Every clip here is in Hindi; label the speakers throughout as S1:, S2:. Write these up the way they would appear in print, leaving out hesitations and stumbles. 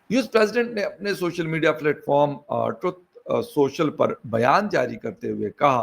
S1: यूएस प्रेसिडेंट ने अपने social media platform truth social पर बयान जारी करते हुए कहा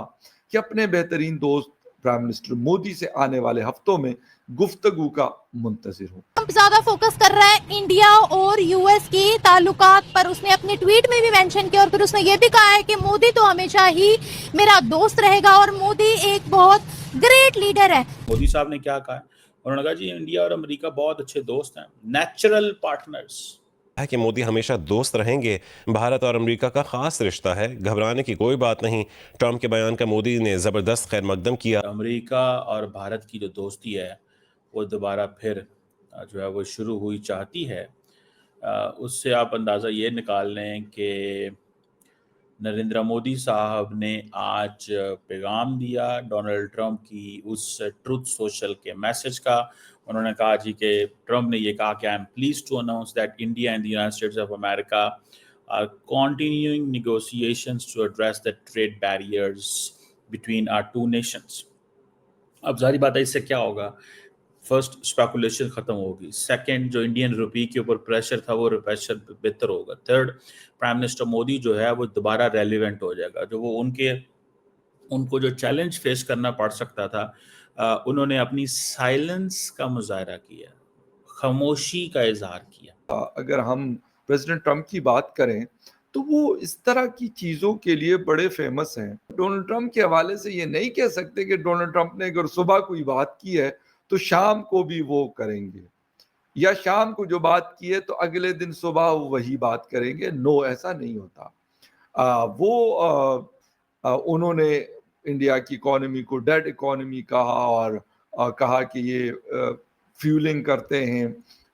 S1: कि अपने बेहतरीन दोस्त प्राइम मिनिस्टर मोदी से आने वाले हफ्तों में गुफ्तगू का मुंतजिर हूँ।
S2: ट्रंप ज्यादा फोकस कर रहा है इंडिया और यूएस की ताल्लुकात पर। उसने अपने ट्वीट में भी मेंशन किया और फिर उसने ये भी कहा है कि मोदी तो हमेशा ही मेरा दोस्त रहेगा और मोदी एक बहुत ग्रेट लीडर है।
S3: मोदी साहब ने क्या कहा है? उन्होंने कहा जी इंडिया और अमेरिका बहुत अच्छे दोस्त हैं, नेचुरल पार्टनर्स
S4: है कि मोदी हमेशा दोस्त रहेंगे। भारत और अमेरिका का खास रिश्ता है, घबराने की कोई बात नहीं। ट्रंप के बयान का मोदी ने जबरदस्त खैर मकदम किया।
S3: अमेरिका और भारत की जो दोस्ती है वो दोबारा फिर जो है वो शुरू हुई चाहती है। उससे आप अंदाज़ा ये निकाल लें कि नरेंद्र मोदी साहब ने आज पैगाम दिया डोनाल्ड ट्रंप की उस ट्रुथ सोशल के मैसेज का। उन्होंने कहा जी कि ट्रंप ने ये कहा कि I am pleased to announce that India and the United States of America are continuing negotiations to address the trade barriers between our two nations. अब जारी बात है इससे क्या होगा? फर्स्ट स्पेकुलेशन खत्म होगी, सेकंड जो इंडियन रुपी के ऊपर प्रेशर था वो प्रेशर बेहतर होगा, थर्ड प्राइम मिनिस्टर मोदी जो है वो दोबारा रेलिवेंट हो जाएगा। जो वो उनको जो चैलेंज फेस करना पड़ सकता था, उन्होंने अपनी साइलेंस का मुजाहरा किया, खामोशी का इजहार किया।
S1: अगर हम प्रेसिडेंट ट्रंप की बात करें तो वो इस तरह की चीज़ों के लिए बड़े फेमस हैं। डोनाल्ड ट्रंप के हवाले से ये नहीं कह सकते कि डोनाल्ड ट्रंप ने अगर सुबह कोई बात की है तो शाम को भी वो करेंगे, या शाम को जो बात की है तो अगले दिन सुबह वो वही बात करेंगे। नो, ऐसा नहीं होता। उन्होंने इंडिया की इकोनॉमी को डेड इकोनॉमी कहा और कहा कि ये फ्यूलिंग करते हैं,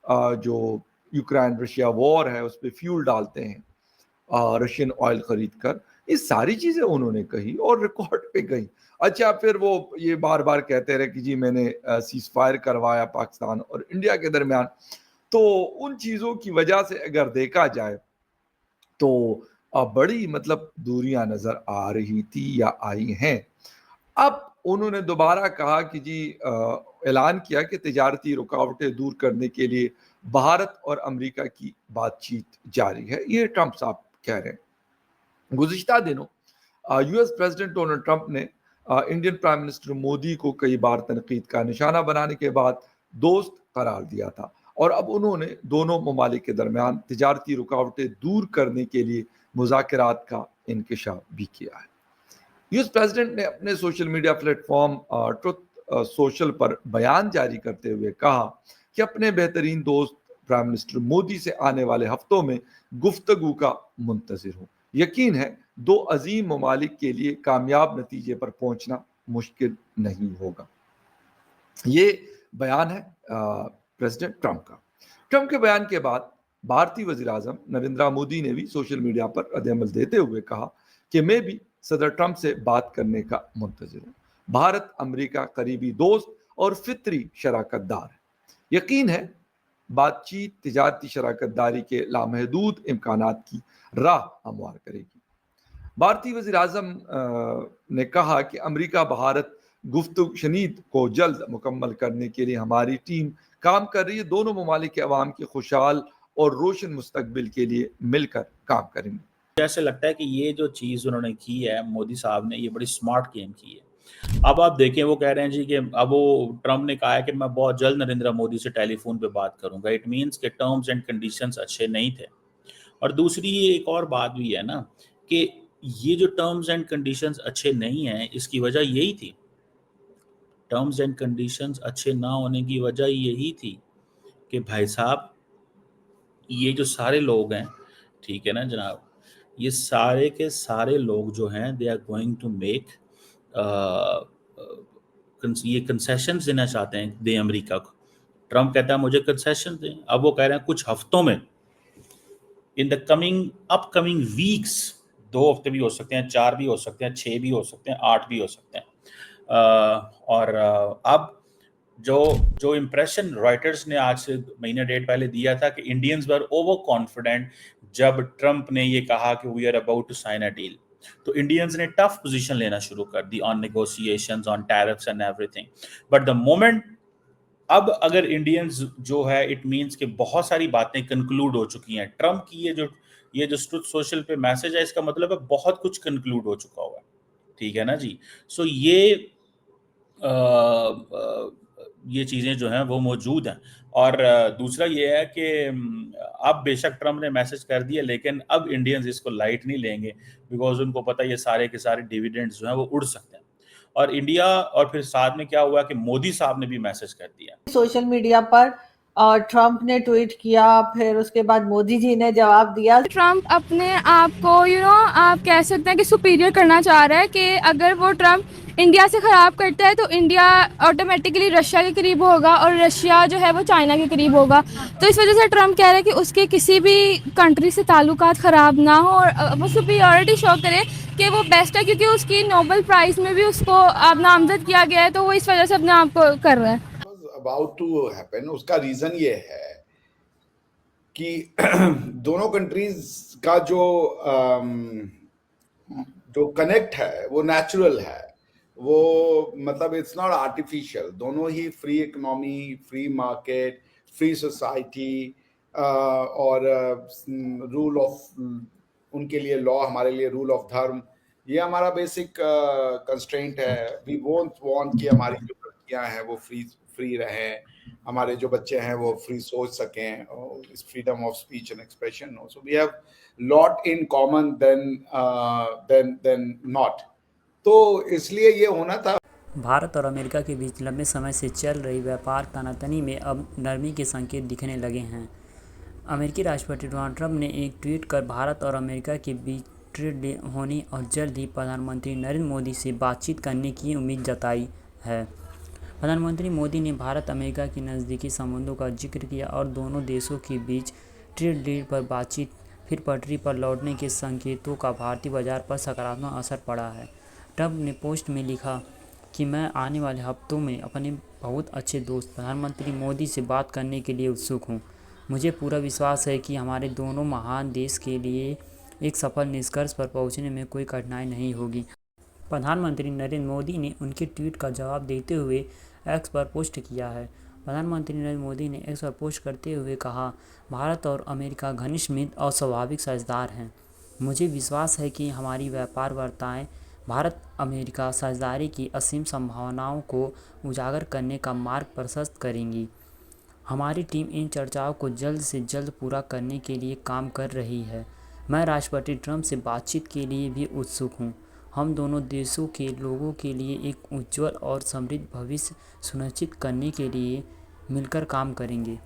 S1: जो यूक्रेन रशिया वॉर है उस पर फ्यूल डालते हैं रशियन ऑयल खरीद कर। ये सारी चीज़ें उन्होंने कही और रिकॉर्ड पे गई। अच्छा, फिर वो ये बार बार कहते रहे कि जी मैंने सीज फायर करवाया पाकिस्तान और इंडिया के दरमियान। तो उन चीज़ों की वजह से अगर देखा जाए तो बड़ी मतलब दूरियां नज़र आ रही थी या आई हैं। अब उन्होंने दोबारा कहा कि जी ऐलान किया कि तिजारती रुकावटें दूर करने के लिए भारत और अमेरिका की बातचीत जारी है। ये ट्रंप साहब कह रहे हैं। गुज़िश्ता दिनों यूएस प्रेसिडेंट डोनाल्ड ट्रंप ने इंडियन प्राइम मिनिस्टर मोदी को कई बार तनकीद का निशाना बनाने के बाद दोस्त करार दिया था और अब उन्होंने दोनों ममालिक के दरमियान तिजारती रुकावटें दूर करने के लिए मुज़ाकरात का इंकशाफ भी किया है। यूएस प्रेसिडेंट ने अपने social media platform truth social पर बयान जारी करते हुए कहा कि अपने बेहतरीन दोस्त प्राइम मिनिस्टर मोदी से आने वाले हफ्तों में गुफ्तगू का मुंतजिर हूँ। यकीन है दो अजीम ममालिक के लिए कामयाब नतीजे पर पहुंचना मुश्किल नहीं होगा। ये बयान है प्रेसिडेंट ट्रंप का। ट्रंप के बयान के बाद भारतीय वज़ीर आज़म नरेंद्र मोदी ने भी सोशल मीडिया पर रद्द-ए-अमल देते हुए कहा कि मैं भी सदर ट्रंप से बात करने का मुंतजिर हूँ। भारत अमेरिका करीबी दोस्त और फितरी शराकतदार है। यकीन है बातचीत तिजारती शराकतदारी के लामहदूद इम्कानात की राह हमवार करेगी। भारतीय वज़ीर आज़म ने कहा कि अमेरिका भारत गुफ्तगू शनीद को जल्द मुकम्मल करने के लिए हमारी टीम काम कर रही है। दोनों ममालिक के अवाम के खुशहाल और रोशन मुस्तकबिल के लिए मिलकर काम करेंगे।
S3: ऐसे लगता है कि ये जो चीज़ उन्होंने की है मोदी साहब ने, ये बड़ी स्मार्ट गेम की है। अब आप देखें वो कह रहे हैं जी कि अब वो ट्रंप ने कहा है कि मैं बहुत जल्द नरेंद्र मोदी से टेलीफोन पे बात करूंगा। इट मीन्स के टर्म्स एंड कंडीशंस अच्छे नहीं थे। और दूसरी एक और बात भी है ना कि ये जो टर्म्स एंड कंडीशंस अच्छे नहीं हैं, इसकी वजह यही थी। टर्म्स एंड कंडीशंस अच्छे ना होने की वजह यही थी कि भाई साहब ये जो सारे लोग हैं, ठीक है ना जनाब, ये सारे के सारे लोग जो हैं they are going to make ये कंसेशन देना चाहते हैं दे अमेरिका को। ट्रंप कहता है मुझे कंसेशन दें। अब वो कह रहे हैं कुछ हफ्तों में, इन द अपकमिंग वीक्स, 2 हफ्ते भी हो सकते हैं, 4 भी हो सकते हैं, 6 भी हो सकते हैं, 8 भी हो सकते हैं। अब जो इम्प्रेशन रॉयटर्स ने आज से महीने डेढ़ पहले दिया था कि इंडियंस वर ओवर कॉन्फिडेंट जब ट्रंप ने ये कहा कि we are about to sign a deal, तो इंडियंस ने टफ पोजीशन लेना शुरू कर दी on negotiations, on tariffs and everything. But the moment अब अगर इंडियंस जो है, इट मीन्स कि बहुत सारी बातें कंक्लूड हो चुकी हैं। ट्रम्प की ये जो ट्रुथ सोशल पे मैसेज है, इसका मतलब है बहुत कुछ कंक्लूड हो चुका हुआ है। ठीक है ना जी। सो ये चीज़ें जो हैं वो मौजूद हैं। और दूसरा ये है कि अब बेशक ट्रम्प ने मैसेज कर दिया, लेकिन अब इंडियंस इसको लाइट नहीं लेंगे, बिकॉज उनको पता है ये सारे के सारे डिविडेंड्स जो हैं वो उड़ सकते हैं। और इंडिया, और फिर साथ में क्या हुआ कि मोदी साहब ने भी मैसेज कर दिया।
S5: सोशल मीडिया पर ट्रम्प ने ट्वीट किया, फिर उसके बाद मोदी जी ने जवाब दिया।
S6: ट्रम्प अपने आप को आप कह सकते हैं कि सुपीरियर करना चाह रहा है कि अगर वो ट्रम्प इंडिया से ख़राब करता है तो इंडिया ऑटोमेटिकली रशिया के करीब होगा और रशिया जो है वो चाइना के करीब होगा। तो इस वजह से ट्रम्प कह रहे हैं कि उसके किसी भी कंट्री से ताल्लुकात ख़राब ना हो और वो सुपीरियरिटी शो करे कि वो बेस्ट है, क्योंकि उसकी नोबेल प्राइज़ में भी उसको अब नामजद किया गया है, तो वो इस वजह से अपने आप को कर रहा है।
S7: अबाउट टू हैपन, उसका रीजन ये है कि दोनों कंट्रीज का जो कनेक्ट है वो नेचुरल है, वो मतलब इट्स नॉट आर्टिफिशियल। दोनों ही free economy, free market, free society और रूल ऑफ, उनके लिए लॉ, हमारे लिए रूल ऑफ धर्म, ये हमारा बेसिक कंस्ट्रेंट है। वी वोंट वांट कि हमारी जो लड़कियां हैं वो फ्री रहें, हमारे जो बच्चे हैं वो फ्री सोच सकें, इस freedom of speech and expression हो। So we have lot in common then not, तो इसलिए ये होना था।
S8: भारत और अमेरिका के बीच लंबे समय से चल रही व्यापार तनातनी में अब नरमी के संकेत दिखने लगे हैं। अमेरिकी राष्ट्रपति डोनाल्ड ट्रंप ने एक ट्वीट कर भारत और अमेरिका के बीच ट्रेड डील होने और जल्द ही प्रधानमंत्री नरेंद्र मोदी से बातचीत करने की उम्मीद जताई है। प्रधानमंत्री मोदी ने भारत अमेरिका के नज़दीकी संबंधों का जिक्र किया और दोनों देशों के बीच ट्रेड डील पर बातचीत फिर पटरी पर लौटने के संकेतों का भारतीय बाजार पर सकारात्मक असर पड़ा है। ट्रंप ने पोस्ट में लिखा कि मैं आने वाले हफ्तों में अपने बहुत अच्छे दोस्त प्रधानमंत्री मोदी से बात करने के लिए उत्सुक हूँ। मुझे पूरा विश्वास है कि हमारे दोनों महान देश के लिए एक सफल निष्कर्ष पर पहुँचने में कोई कठिनाई नहीं होगी। प्रधानमंत्री नरेंद्र मोदी ने उनके ट्वीट का जवाब देते हुए एक्स पर पोस्ट किया है। प्रधानमंत्री नरेंद्र मोदी ने एक्स पर पोस्ट करते हुए कहा, भारत और अमेरिका घनिष्ठ मित्र और स्वाभाविक साझेदार हैं। मुझे विश्वास है कि हमारी व्यापार वार्ताएं भारत अमेरिका साझेदारी की असीम संभावनाओं को उजागर करने का मार्ग प्रशस्त करेंगी। हमारी टीम इन चर्चाओं को जल्द से जल्द पूरा करने के लिए काम कर रही है। मैं राष्ट्रपति ट्रंप से बातचीत के लिए भी उत्सुक हूँ। हम दोनों देशों के लोगों के लिए एक उज्ज्वल और समृद्ध भविष्य सुनिश्चित करने के लिए मिलकर काम करेंगे।